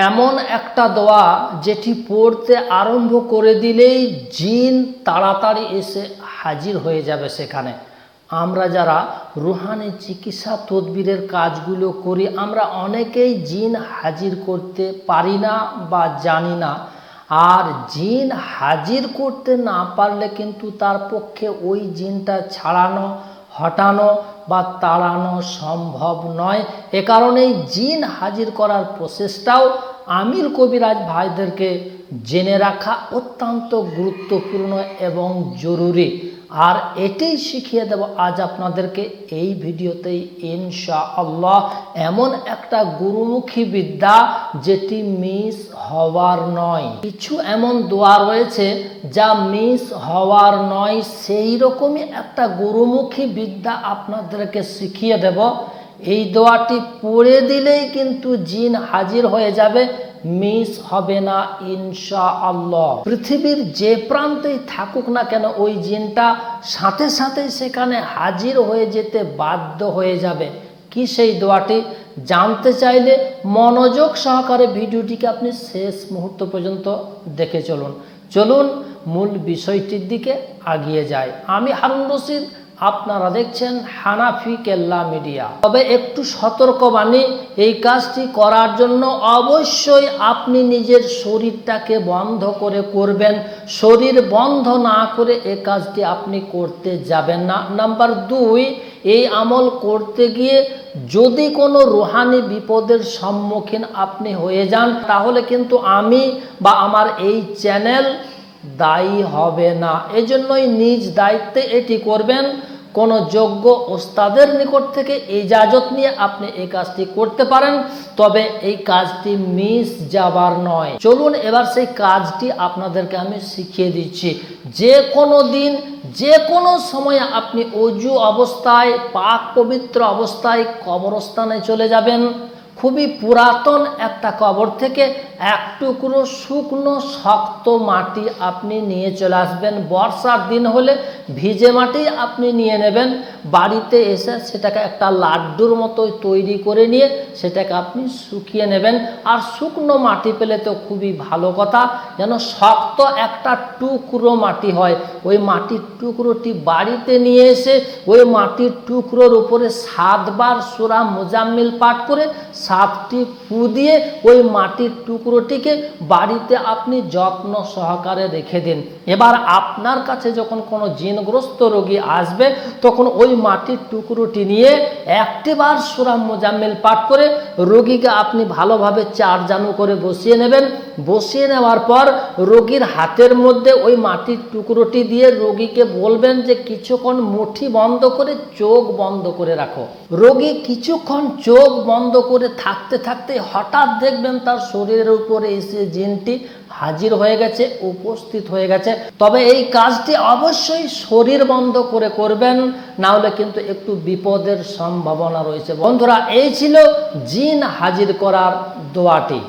এমন একটা দোয়া যেটি পড়তে আরম্ভ করে দিলেই জিন তাড়াতাড়ি এসে হাজির হয়ে যাবে সেখানে। আমরা যারা রুহানি চিকিৎসা তদবিরের কাজগুলো করি, আমরা অনেকেই জিন হাজির করতে পারি না বা জানি না। আর জিন হাজির করতে না পারলে কিন্তু তার পক্ষে ওই জিনটা ছাড়ানো, হটানো বা তাড়ানো সম্ভব নয়। এ কারণেই জিন হাজির করার প্রসেসটাও আমির কবিরাজ ভাইদেরকে জেনে রাখা অত্যন্ত গুরুত্বপূর্ণ এবং জরুরি। আর এটাই শিখিয়ে দেব আজ আপনাদেরকে এই ভিডিওতেই ইনশাআল্লাহ। এমন একটা গুরুমুখী বিদ্যা যেটি মিস হওয়ার নয়। কিছু এমন দোয়া রয়েছে যা মিস হওয়ার নয়, সেই রকমই একটা গুরুমুখী বিদ্যা আপনাদেরকে শিখিয়ে দেব। এই দোয়াটি পড়ে দিলেই কিন্তু জিন হাজির হয়ে যাবে, মিস হবে না ইনশাআল্লাহ। পৃথিবীর যে প্রান্তেই থাকুক না কেন ওই জিনটা সাথে সাথে সেখানে হাজির হয়ে যেতে বাধ্য হয়ে যাবে। কি সেই দোয়াটি জানতে চাইলে মনোযোগ সহকারে ভিডিওটিকে আপনি শেষ মুহূর্ত পর্যন্ত দেখে চলুন মূল বিষয়টির দিকে আগিয়ে যায়। আমি হারুন রশিদ, আপনারা দেখছেন হানাফি কেল্লা মিডিয়া। তবে একটু সতর্কবাণী, এই কাজটি করার জন্য অবশ্যই আপনি নিজের শরীরটাকে বন্ধ করে করবেন। শরীর বন্ধ না করে এই কাজটি আপনি করতে যাবেন না। নাম্বার 2, এই আমল করতে গিয়ে যদি কোনো রুহানি বিপদের সম্মুখীন আপনি হয়ে যান, তাহলে কিন্তু আমি বা আমার এই চ্যানেল দায়ী হবে না। এজন্যই নিজ দায়িত্বে এটি করবেন। কোনো যোগ্য ওস্তাদের নিকট থেকে ইজাজত নিয়ে আপনি এই কাজটি করতে পারেন, তবে এই কাজটি মিস যাবার নয়। চলুন এবার সেই কাজটি আপনাদেরকে আমি শিখিয়ে দিচ্ছি। যে কোনো দিন যে কোনো সময় আপনি অজু অবস্থায়, পাক পবিত্র অবস্থায় কবরস্থানে চলে যাবেন। খুবই পুরাতন একটা কবর থেকে এক টুকরো শুকনো শক্ত মাটি আপনি নিয়ে চলে আসবেন। বর্ষার দিন হলে ভিজে মাটি আপনি নিয়ে নেবেন। বাড়িতে এসে সেটাকে একটা লাড্ডুর মতো তৈরি করে নিয়ে সেটাকে আপনি শুকিয়ে নেবেন। আর শুকনো মাটি পেলে তো খুবই ভালো কথা, যেন শক্ত একটা টুকরো মাটি হয়। ওই মাটির টুকরোটি বাড়িতে নিয়ে এসে ওই মাটির টুকরোর উপরে 7 বার সূরা মুজাম্মিল পাঠ করে 7টি ফু দিয়ে ওই মাটির টুকরোটিকে বাড়িতে আপনি যত্ন সহকারে রেখে দিন। এবার আপনার কাছে যখন কোনো জিনগ্রস্ত রোগী আসবে, তখন ওই মাটির টুকরোটি নিয়ে 1টি বার সূরা মুজাম্মিল পাঠ করে রোগীকে আপনি ভালোভাবে 4 জানু করে বসিয়ে নেবেন। বসিয়ে নেওয়ার পর রোগীর হাতের মধ্যে ওই মাটির টুকরোটি দিয়ে রোগীকে বলবেন যে কিছুক্ষণ মুঠি বন্ধ করে চোখ বন্ধ করে রাখো। রোগী কিছুক্ষণ চোখ বন্ধ করে থাকতে থাকতে হঠাৎ দেখবেন তার শরীরের উপরে এসে জিনটি হাজির হয়ে গেছে, উপস্থিত হয়ে গেছে। তবে এই কাজটি অবশ্যই শরীর বন্ধ করে করবেন, না হলে কিন্তু একটু বিপদের সম্ভাবনা রয়েছে। বন্ধুরা, এই ছিল জিন হাজির করার দোয়াটি।